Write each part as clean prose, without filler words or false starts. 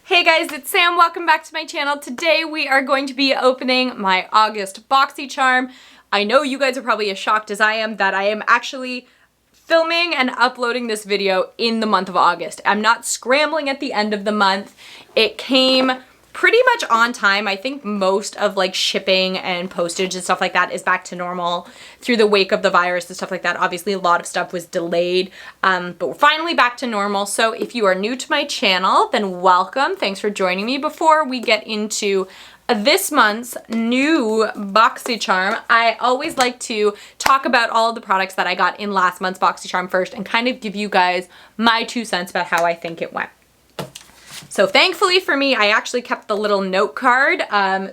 Hey guys, it's Sam. Welcome back to my channel. Today we are going to be opening my August Boxycharm. I know you guys are probably as shocked as I am that I am actually filming and uploading this video in the month of August. I'm not scrambling at the end of the month. It came pretty much on time. I think most of like shipping and postage and stuff like that is back to normal through the wake of the virus and stuff like that. Obviously a lot of stuff was delayed, but we're finally back to normal. So if you are new to my channel, then welcome. Thanks for joining me. Before we get into this month's new Boxycharm, I always like to talk about all of the products that I got in last month's Boxycharm first and kind of give you guys my 2 cents about how I think it went. So thankfully for me, I actually kept the little note card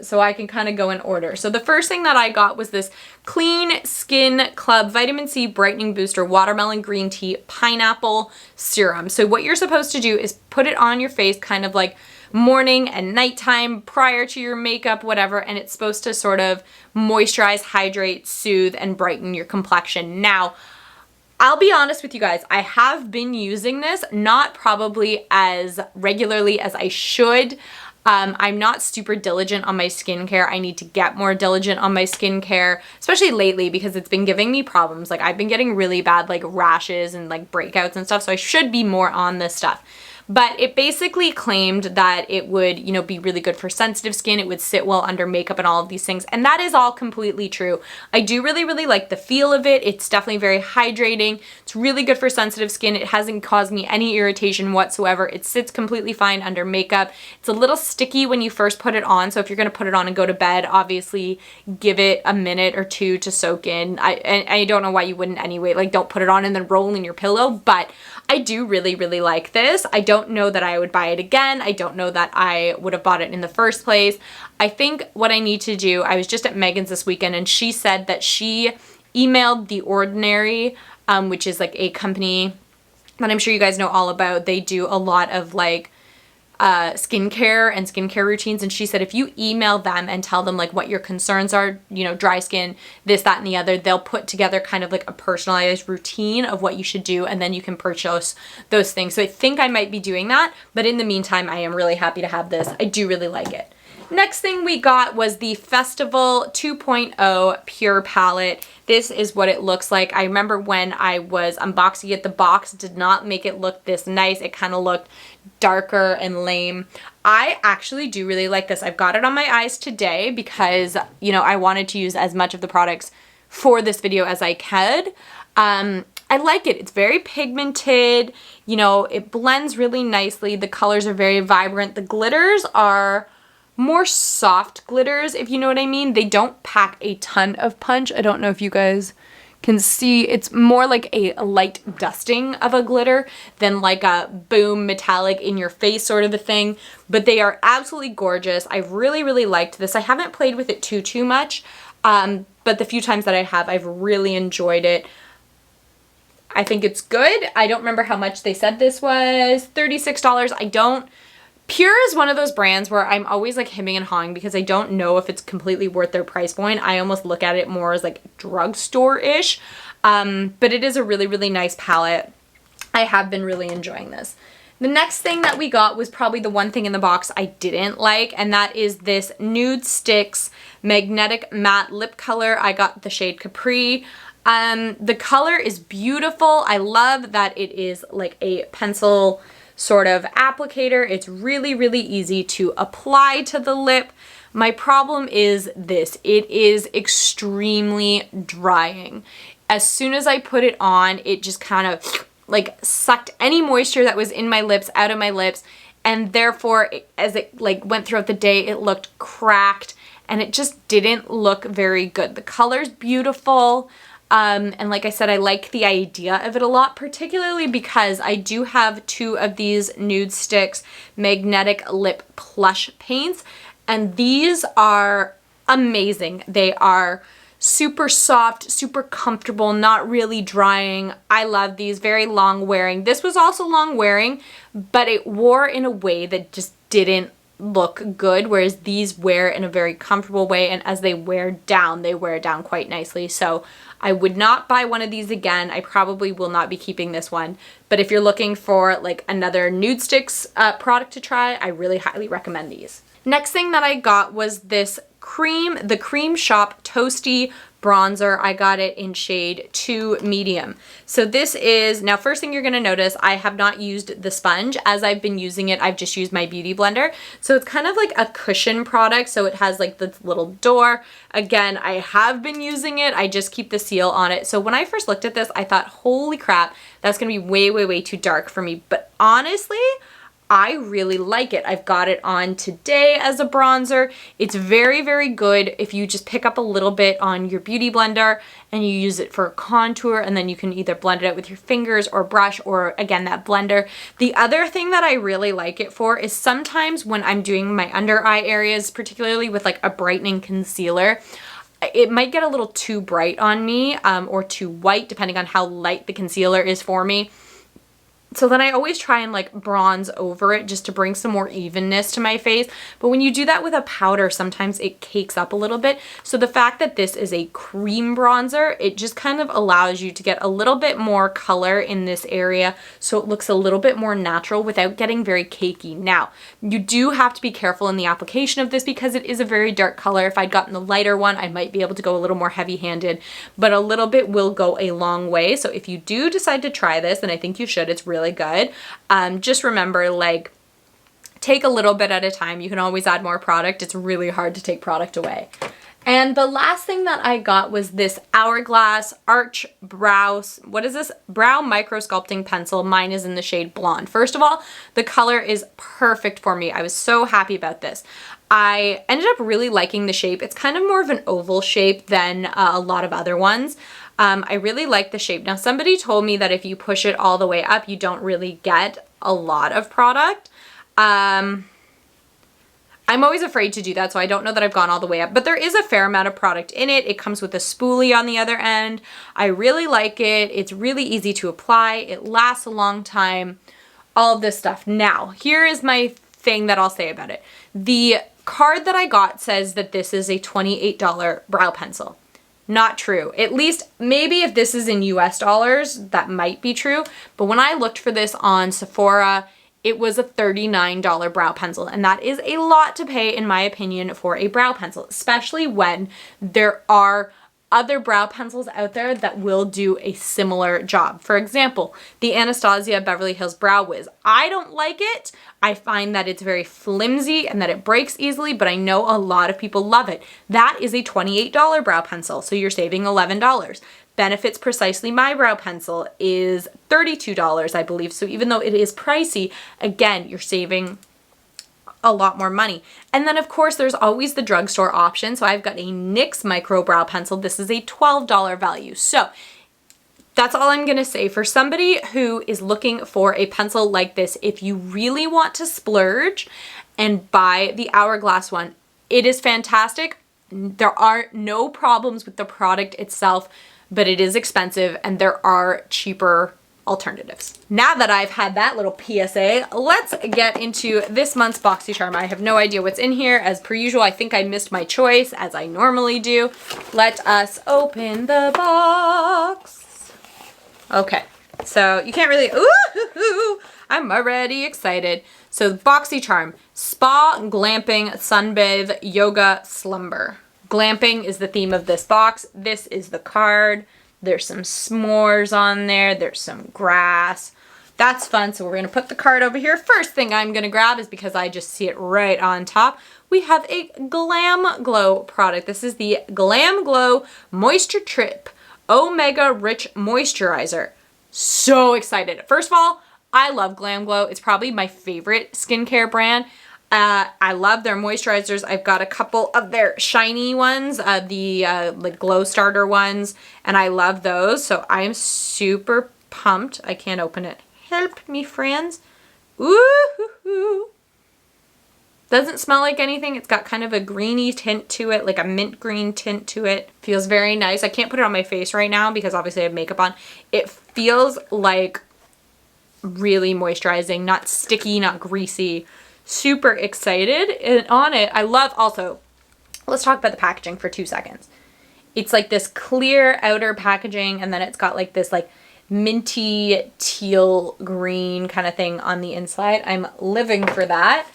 so I can kind of go in order. So the first thing that I got was this Clean Skin Club Vitamin C Brightening Booster Watermelon Green Tea Pineapple Serum. So what you're supposed to do is put it on your face kind of like morning and nighttime prior to your makeup, whatever, and it's supposed to sort of moisturize, hydrate, soothe, and brighten your complexion. Now, I'll be honest with you guys, I have been using this, not probably as regularly as I should. I'm not super diligent on my skincare. I need to get more diligent on my skincare, especially lately because it's been giving me problems. Like I've been getting really bad like rashes and like breakouts and stuff, so I should be more on this stuff. But it basically claimed that it would, you know, be really good for sensitive skin. It would sit well under makeup and all of these things. And that is all completely true. I do really like the feel of it. It's definitely very hydrating. It's really good for sensitive skin. It hasn't caused me any irritation whatsoever. It sits completely fine under makeup. It's a little sticky when you first put it on. So if you're going to put it on and go to bed, obviously give it a minute or two to soak in. I don't know why you wouldn't anyway. Like don't put it on and then roll in your pillow. But I do really like this. I don't know that I would buy it again. I don't know that I would have bought it in the first place. I think what I need to do, I was just at Megan's this weekend and she said that she emailed The Ordinary, which is like a company that I'm sure you guys know all about. They do a lot of like skincare and skincare routines, and she said if you email them and tell them like what your concerns are, you know, dry skin, this, that, and the other, they'll put together kind of like a personalized routine of what you should do, and then you can purchase those things. So I think I might be doing that, but in the meantime, I am really happy to have this. I do really like it. Next thing we got was the Festival 2.0 Pure Palette. This is what it looks like. I remember when I was unboxing it, the box did not make it look this nice. It kind of looked darker and lame. I actually do really like this. I've got it on my eyes today because, you know, I wanted to use as much of the products for this video as I could. I like it. It's very pigmented. You know, it blends really nicely. The colors are very vibrant. The glitters are more soft glitters, if you know what I mean. They don't pack a ton of punch. I don't know if you guys can see. It's more like a light dusting of a glitter than like a boom metallic in your face sort of a thing. But they are absolutely gorgeous. I really liked this. I haven't played with it too much, but the few times that I have, I've really enjoyed it. I think it's good. I don't remember how much they said this was. $36. Pure is one of those brands where I'm always like hemming and hawing because I don't know if it's completely worth their price point. I almost look at it more as like drugstore-ish, but it is a really nice palette. I have been really enjoying this. The next thing that we got was probably the one thing in the box I didn't like, and that is this Nude Stix Magnetic Matte Lip Color. I got the shade Capri. The color is beautiful. I love that it is like a pencil sort of applicator. It's really easy to apply to the lip. My problem is this. It is extremely drying. As soon as I put it on, it just kind of like sucked any moisture that was in my lips out of my lips, and therefore as it like went throughout the day, it looked cracked and it just didn't look very good. The color's beautiful. And like I said, I like the idea of it a lot, particularly because I do have 2 of these Nude Stix Magnetic Lip Plush Paints, and these are amazing. They are super soft, super comfortable, not really drying. I love these, very long wearing. This was also long wearing, but it wore in a way that just didn't look good, whereas these wear in a very comfortable way, and as they wear down, they wear down quite nicely. So I would not buy one of these again. I probably will not be keeping this one, but if you're looking for like another Nude Stix product to try, I really highly recommend these. Next thing that I got was this the Cream Shop Toasty bronzer. I got it in shade 2 medium. So this is, now first thing you're going to notice, I have not used the sponge. As I've been using it, I've just used my beauty blender. So it's kind of like a cushion product. So it has like the little door. Again, I have been using it. I just keep the seal on it. So when I first looked at this, I thought, holy crap, that's going to be way, way, way too dark for me. But honestly, I really like it. I've got it on today as a bronzer. It's very, very good if you just pick up a little bit on your beauty blender and you use it for contour, and then you can either blend it out with your fingers or brush, or again, that blender. The other thing that I really like it for is sometimes when I'm doing my under eye areas, particularly with like a brightening concealer, it might get a little too bright on me or too white, depending on how light the concealer is for me. So then I always try and like bronze over it just to bring some more evenness to my face. But when you do that with a powder, sometimes it cakes up a little bit. So the fact that this is a cream bronzer, it just kind of allows you to get a little bit more color in this area, so it looks a little bit more natural without getting very cakey. Now, you do have to be careful in the application of this because it is a very dark color. If I'd gotten the lighter one, I might be able to go a little more heavy-handed, but a little bit will go a long way. So if you do decide to try this, and I think you should, it's really good. Just remember, like, take a little bit at a time. You can always add more product. It's really hard to take product away. And the last thing that I got was this Hourglass Arch Brow, what is this? Brow Micro Sculpting Pencil. Mine is in the shade Blonde. First of all, the color is perfect for me. I was so happy about this. I ended up really liking the shape. It's kind of more of an oval shape than a lot of other ones. I really like the shape. Now, somebody told me that if you push it all the way up, you don't really get a lot of product. I'm always afraid to do that, so I don't know that I've gone all the way up, but there is a fair amount of product in it. It comes with a spoolie on the other end. I really like it. It's really easy to apply. It lasts a long time, all of this stuff. Now, here is my thing that I'll say about it. The card that I got says that this is a $28 brow pencil. Not true. At least maybe if this is in US dollars, that might be true. But when I looked for this on Sephora, it was a $39 brow pencil. And that is a lot to pay, in my opinion, for a brow pencil, especially when there are other brow pencils out there that will do a similar job. For example, the Anastasia Beverly Hills Brow Wiz. I don't like it. I find that it's very flimsy and that it breaks easily, but I know a lot of people love it. That is a $28 brow pencil, so you're saving $11. Benefits Precisely My Brow Pencil is $32, I believe. So even though it is pricey, again, you're saving a lot more money. And then of course there's always the drugstore option. So I've got a NYX Micro Brow Pencil. This is a $12 value. So that's all I'm gonna say. For somebody who is looking for a pencil like this, if you really want to splurge and buy the Hourglass one, it is fantastic. There are no problems with the product itself, but it is expensive and there are cheaper alternatives. Now that I've had that little PSA, let's get into this month's Boxycharm. I have no idea what's in here. As per usual, I think I missed my choice, as I normally do. Let us open the box. Okay, so you can't really, ooh, I'm already excited. So Boxycharm, Spa, Glamping, Sunbathe, Yoga, Slumber. Glamping is the theme of this box. This is the card. There's some s'mores on there. There's some grass. That's fun. So we're going to put the card over here. First thing I'm going to grab is, because I just see it right on top, we have a Glamglow product. This is the Glamglow Moisturetrip Omega Rich Moisturizer. So excited. First of all, I love Glamglow. It's probably my favorite skincare brand. I love their moisturizers. I've got a couple of their shiny ones, like glow starter ones, and I love those. So I am super pumped. I can't open it. Help me, friends. Ooh. Doesn't smell like anything. It's got kind of a greeny tint to it, like a mint green tint to it. Feels very nice. I can't put it on my face right now because obviously I have makeup on. It feels like really moisturizing, not sticky, not greasy. super excited. And on it, I love also, let's talk about the packaging for 2 seconds. It's like this clear outer packaging, and then it's got like this like minty teal green kind of thing on the inside. I'm living for that.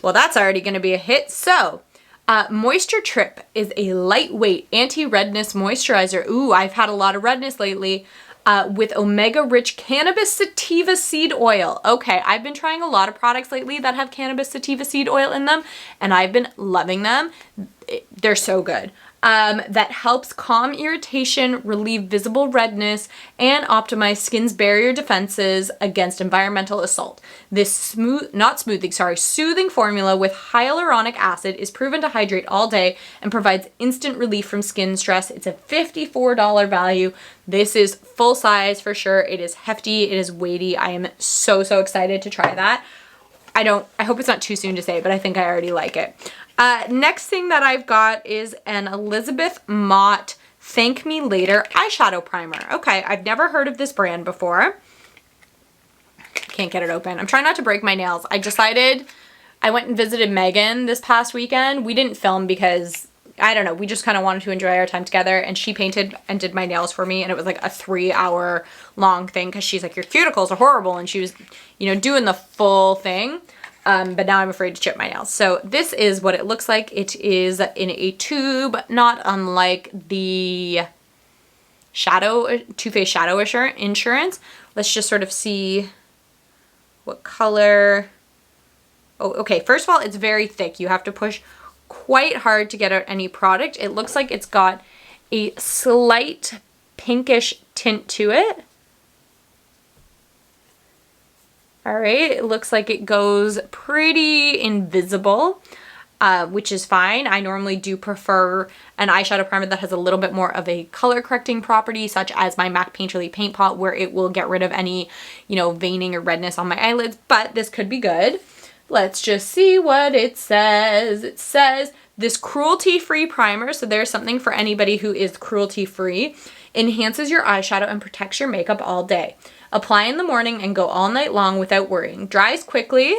Well, that's already going to be a hit. So, Moisturetrip is a lightweight anti-redness moisturizer. Ooh, I've had a lot of redness lately. With omega-rich cannabis sativa seed oil. Okay, I've been trying a lot of products lately that have cannabis sativa seed oil in them, and I've been loving them. They're so good. That helps calm irritation, relieve visible redness, and optimize skin's barrier defenses against environmental assault. This soothing formula with hyaluronic acid is proven to hydrate all day and provides instant relief from skin stress. It's a $54 value. This is full size for sure. It is hefty. It is weighty. I am so excited to try that. I hope it's not too soon to say, but I think I already like it. Next thing that I've got is an Elizabeth Mott Thank Me Later eyeshadow primer. Okay, I've never heard of this brand before. Can't get it open. I'm trying not to break my nails. I went and visited Megan this past weekend. We didn't film because, I don't know, we just kind of wanted to enjoy our time together, and she painted and did my nails for me, and it was like a 3-hour long thing because she's like, your cuticles are horrible, and she was, you know, doing the full thing. But now I'm afraid to chip my nails. So this is what it looks like. It is in a tube, not unlike the Too Faced Shadow Insurance. Let's just sort of see what color. Oh, okay. First of all, it's very thick. You have to push quite hard to get out any product. It looks like it's got a slight pinkish tint to it. All right, it looks like it goes pretty invisible, which is fine. I normally do prefer an eyeshadow primer that has a little bit more of a color correcting property, such as my MAC Painterly Paint Pot, where it will get rid of any, you know, veining or redness on my eyelids, but this could be good. Let's just see what it says. It says, this cruelty-free primer, so there's something for anybody who is cruelty-free, enhances your eyeshadow and protects your makeup all day. Apply in the morning and go all night long without worrying. Dries quickly.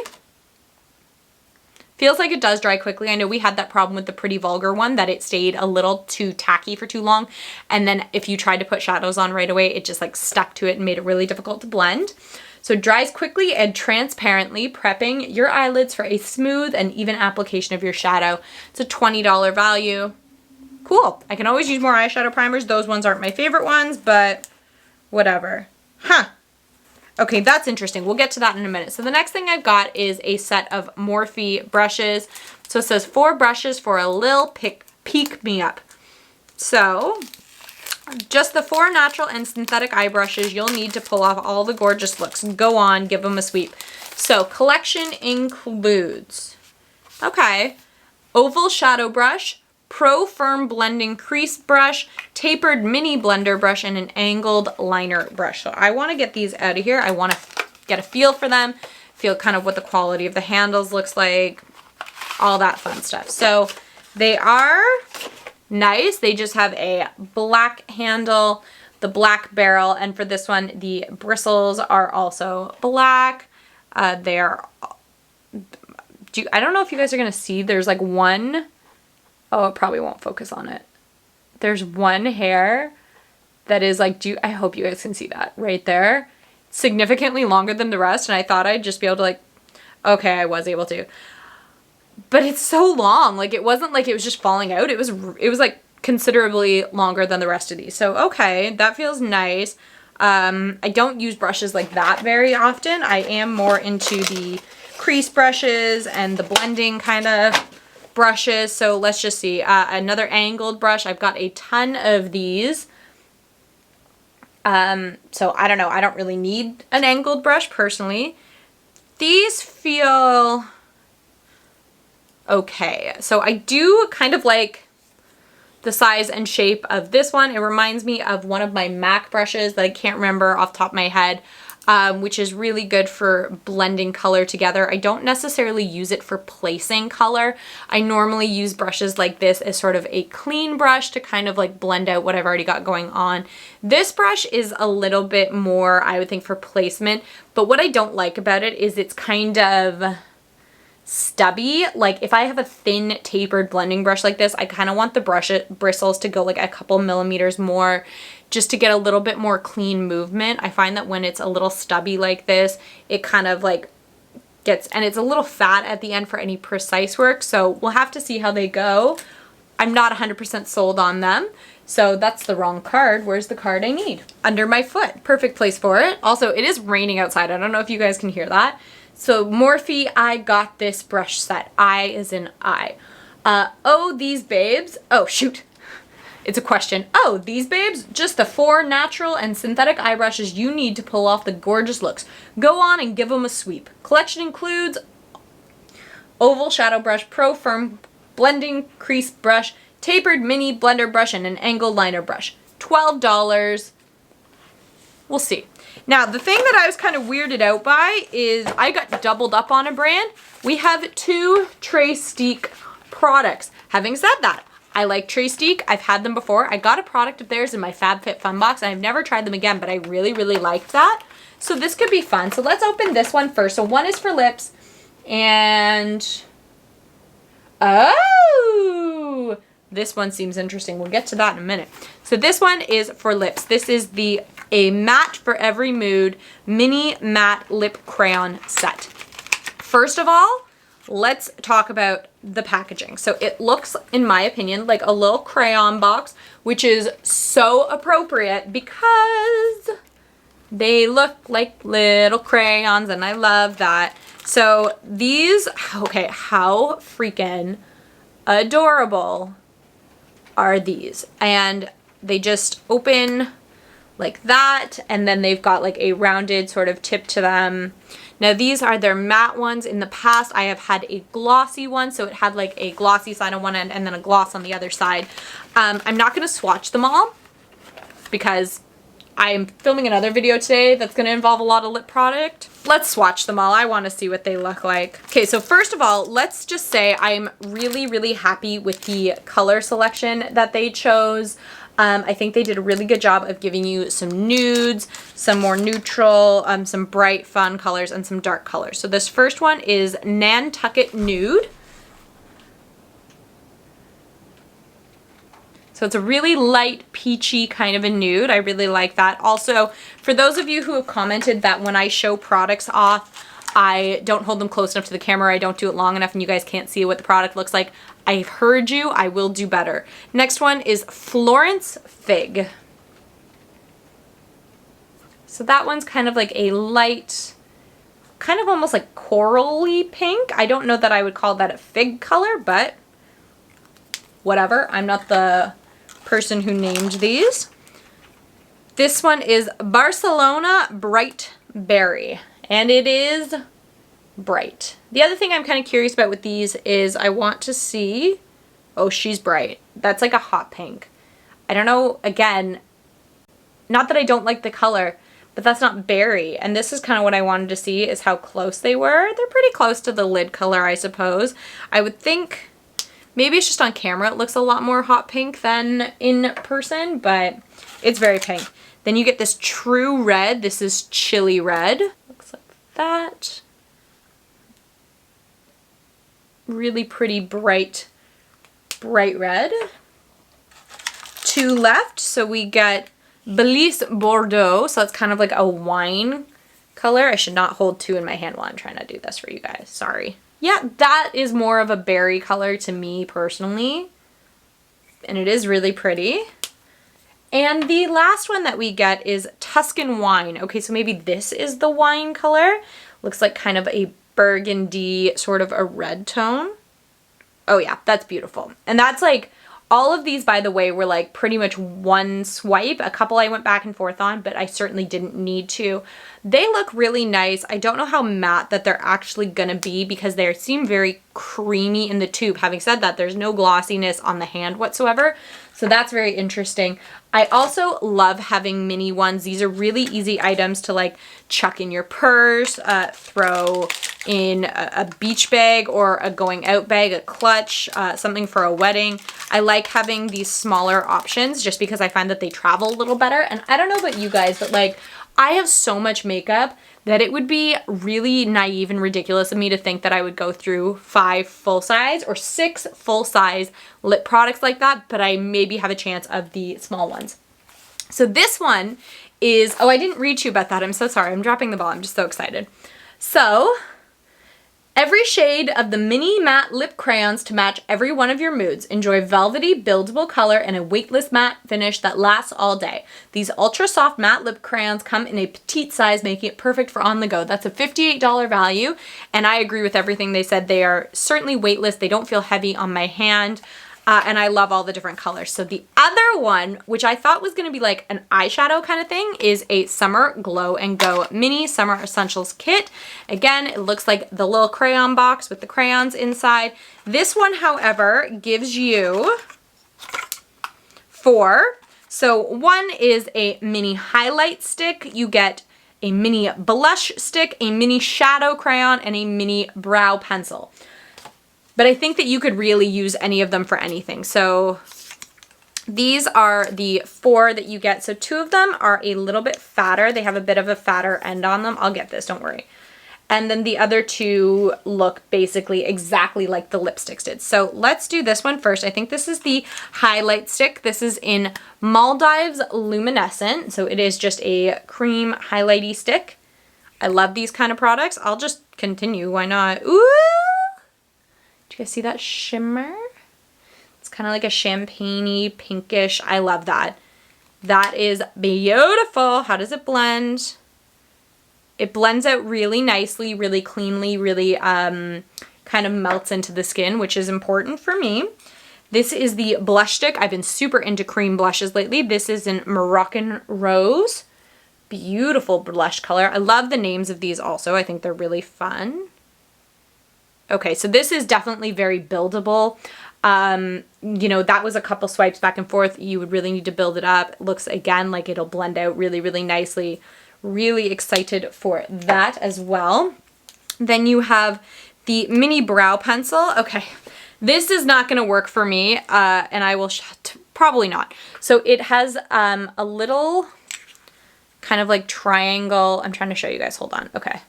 Feels like it does dry quickly. I know we had that problem with the Pretty Vulgar one, that it stayed a little too tacky for too long. And then if you tried to put shadows on right away, it just like stuck to it and made it really difficult to blend. So it dries quickly and transparently, prepping your eyelids for a smooth and even application of your shadow. It's a $20 value. Cool. I can always use more eyeshadow primers. Those ones aren't my favorite ones, but whatever. Huh. Okay, that's interesting. We'll get to that in a minute. So the next thing I've got is a set of Morphe brushes. So it says 4 brushes for a lil peak me up. So just the 4 natural and synthetic eye brushes you'll need to pull off all the gorgeous looks. Go on, give them a sweep. So collection includes, okay, oval shadow brush, Pro Firm Blending Crease Brush, Tapered Mini Blender Brush, and an Angled Liner Brush. So I want to get these out of here. I want to get a feel for them, feel kind of what the quality of the handles looks like, all that fun stuff. So they are nice. They just have a black handle, the black barrel, and for this one, the bristles are also black. They are, I don't know if you guys are going to see, there's like one. Oh, it probably won't focus on it. There's one hair that is like, I hope you guys can see that right there. Significantly longer than the rest, and I thought I'd just be able to like, okay, I was able to. But it's so long. Like, it wasn't like it was just falling out. It was like considerably longer than the rest of these. So, okay, that feels nice. I don't use brushes like that very often. I am more into the crease brushes and the blending kind of brushes. So let's just see. Another angled brush. I've got a ton of these. So I don't know. I don't really need an angled brush personally. These feel okay. So I do kind of like the size and shape of this one. It reminds me of one of my MAC brushes that I can't remember off the top of my head, which is really good for blending color together. I don't necessarily use it for placing color. I normally use brushes like this as sort of a clean brush to kind of like blend out what I've already got going on. This brush is a little bit more, I would think, for placement, but what I don't like about it is it's kind of stubby. Like if I have a thin tapered blending brush like this, I kind of want the brush bristles to go like a couple millimeters more just to get a little bit more clean movement. I find that when it's a little stubby like this, it kind of like gets, and it's a little fat at the end for any precise work. So we'll have to see how they go. I'm not 100% sold on them. So that's the wrong card. Where's the card I need? Under my foot. Perfect place for it. Also, it is raining outside. I don't know if you guys can hear that. So Morphe, I got this brush set. I as in I. Oh, these babes. Oh, shoot. It's a question. Oh, these babes, just the 4 natural and synthetic eye brushes you need to pull off the gorgeous looks. Go on and give them a sweep. Collection includes oval shadow brush, pro firm blending crease brush, tapered mini blender brush, and an angle liner brush. $12. We'll see. Now, the thing that I was kind of weirded out by is I got doubled up on a brand. We have 2 Trestique products. Having said that, I like Trestique. I've had them before. I got a product of theirs in my FabFitFun box, and I've never tried them again, but I really, really liked that. So this could be fun. So let's open this one first. So one is for lips, and oh, this one seems interesting. We'll get to that in a minute. So this one is for lips. This is the A Matte for Every Mood Mini Matte Lip Crayon Set. First of all, let's talk about the packaging. So it looks, in my opinion, like a little crayon box, which is so appropriate because they look like little crayons, and I love that. So these, okay, how freaking adorable are these? And they just open like that, and then they've got like a rounded sort of tip to them. Now these are their matte ones. In the past I have had a glossy one, so it had like a glossy side on one end and then a gloss on the other side. I'm not going to swatch them all because I'm filming another video today that's going to involve a lot of lip product. Let's swatch them all. I want to see what they look like. Okay, so first of all, let's just say I'm really, really happy with the color selection that they chose. I think they did a really good job of giving you some nudes, some more neutral, some bright, fun colors, and some dark colors. So this first one is Nantucket Nude. So it's a really light, peachy kind of a nude. I really like that. Also, for those of you who have commented that when I show products off, I don't hold them close enough to the camera, I don't do it long enough, and you guys can't see what the product looks like, I've heard you. I will do better. Next one is Florence Fig. So that one's kind of like a light, kind of almost like corally pink. I don't know that I would call that a fig color, but whatever. I'm not the person who named these. This one is Barcelona Bright Berry, and it is bright. The other thing I'm kind of curious about with these is I want to see, oh, she's bright. That's like a hot pink. I don't know, again, not that I don't like the color, but that's not berry. And this is kind of what I wanted to see, is how close they were. They're pretty close to the lid color, I suppose. I would think maybe it's just on camera it looks a lot more hot pink than in person, but it's very pink. Then you get this true red. This is chili red. Looks like that. Really pretty bright red. 2 left. So we get Belize Bordeaux. So that's kind of like a wine color. I should not hold 2 in my hand while I'm trying to do this for you guys. Sorry. Yeah, that is more of a berry color to me personally. And it is really pretty. And the last one that we get is Tuscan Wine. Okay, so maybe this is the wine color. Looks like kind of a burgundy, sort of a red tone. Oh yeah, that's beautiful. And that's like, all of these, by the way, were like pretty much one swipe. A couple I went back and forth on, but I certainly didn't need to. They look really nice. I don't know how matte that they're actually gonna be because they seem very creamy in the tube. Having said that, there's no glossiness on the hand whatsoever. So that's very interesting. I also love having mini ones. These are really easy items to like chuck in your purse, throw in a beach bag or a going out bag, a clutch, something for a wedding. I like having these smaller options just because I find that they travel a little better. And I don't know about you guys, but like I have so much makeup that it would be really naive and ridiculous of me to think that I would go through 5 full-size or 6 full-size lip products like that, but I maybe have a chance of the small ones. So this one is, oh, I didn't read to you about that. I'm so sorry. I'm dropping the ball. I'm just so excited. So, every shade of the mini matte lip crayons to match every one of your moods. Enjoy velvety, buildable color and a weightless matte finish that lasts all day. These ultra soft matte lip crayons come in a petite size, making it perfect for on the go. That's a $58 value, and I agree with everything they said. They are certainly weightless. They don't feel heavy on my hand. And I love all the different colors. So the other one, which I thought was going to be like an eyeshadow kind of thing, is a Summer Glow and Go Mini Summer Essentials Kit. Again, it looks like the little crayon box with the crayons inside. This one, however, gives you 4. So one is a mini highlight stick. You get a mini blush stick, a mini shadow crayon, and a mini brow pencil. But I think that you could really use any of them for anything. So these are the 4 that you get. So 2 of them are a little bit fatter. They have a bit of a fatter end on them. I'll get this, don't worry. And then the other 2 look basically exactly like the lipsticks did. So let's do this one first. I think this is the highlight stick. This is in Maldives Luminescent. So it is just a cream highlighty stick. I love these kind of products. I'll just continue. Why not? Ooh! Do you guys see that shimmer? It's kind of like a champagne-y, pinkish. I love that. That is beautiful. How does it blend? It blends out really nicely, really cleanly, really kind of melts into the skin, which is important for me. This is the blush stick. I've been super into cream blushes lately. This is in Moroccan Rose. Beautiful blush color. I love the names of these also. I think they're really fun. Okay, so this is definitely very buildable. You know, that was a couple swipes back and forth. You would really need to build it up. It looks, again, like it'll blend out really, really nicely. Really excited for that as well. Then you have the mini brow pencil. Okay, this is not going to work for me, and I will probably not. So it has a little kind of like triangle. I'm trying to show you guys. Hold on. Okay.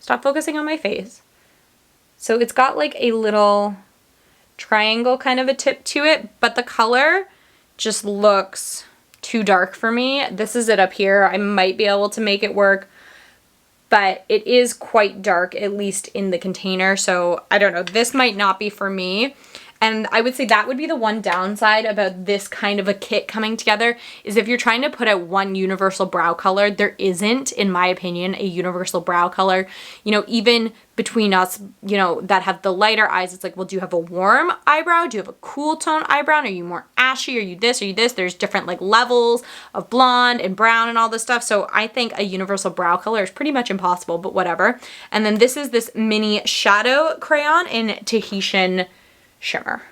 Stop focusing on my face. So it's got like a little triangle kind of a tip to it, but the color just looks too dark for me. This is it up here. I might be able to make it work, but it is quite dark, at least in the container. So I don't know. This might not be for me. And I would say that would be the one downside about this kind of a kit coming together, is if you're trying to put out one universal brow color, there isn't, in my opinion, a universal brow color. You know, even between us, you know, that have the lighter eyes, it's like, well, do you have a warm eyebrow? Do you have a cool tone eyebrow? Are you more ashy? Are you this? Are you this? There's different like levels of blonde and brown and all this stuff. So I think a universal brow color is pretty much impossible, but whatever. And then this is this mini shadow crayon in Tahitian shimmer.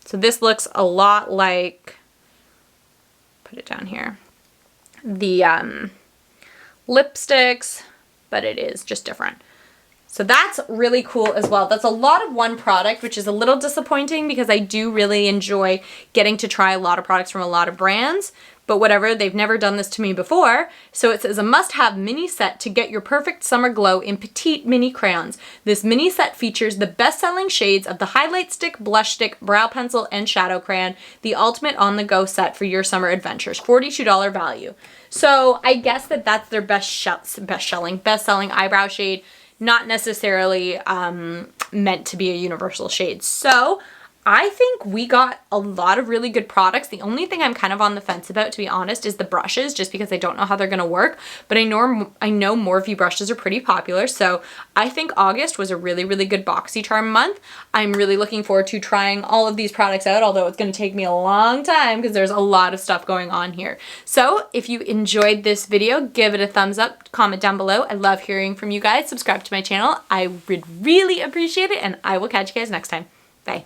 So this looks a lot like, put it down here, the lipsticks, but it is just different. So that's really cool as well. That's a lot of one product, which is a little disappointing because I do really enjoy getting to try a lot of products from a lot of brands. But whatever, they've never done this to me before. So it says a must-have mini set to get your perfect summer glow in petite mini crayons. This mini set features the best-selling shades of the highlight stick, blush stick, brow pencil, and shadow crayon. The ultimate on-the-go set for your summer adventures. $42 value. So I guess that that's their best-selling eyebrow shade. Not necessarily meant to be a universal shade. So I think we got a lot of really good products. The only thing I'm kind of on the fence about, to be honest, is the brushes, just because I don't know how they're going to work. But I know Morphe brushes are pretty popular, so I think August was a really, really good Boxycharm month. I'm really looking forward to trying all of these products out, although it's going to take me a long time because there's a lot of stuff going on here. So if you enjoyed this video, give it a thumbs up, comment down below. I love hearing from you guys. Subscribe to my channel. I would really appreciate it, and I will catch you guys next time. Bye.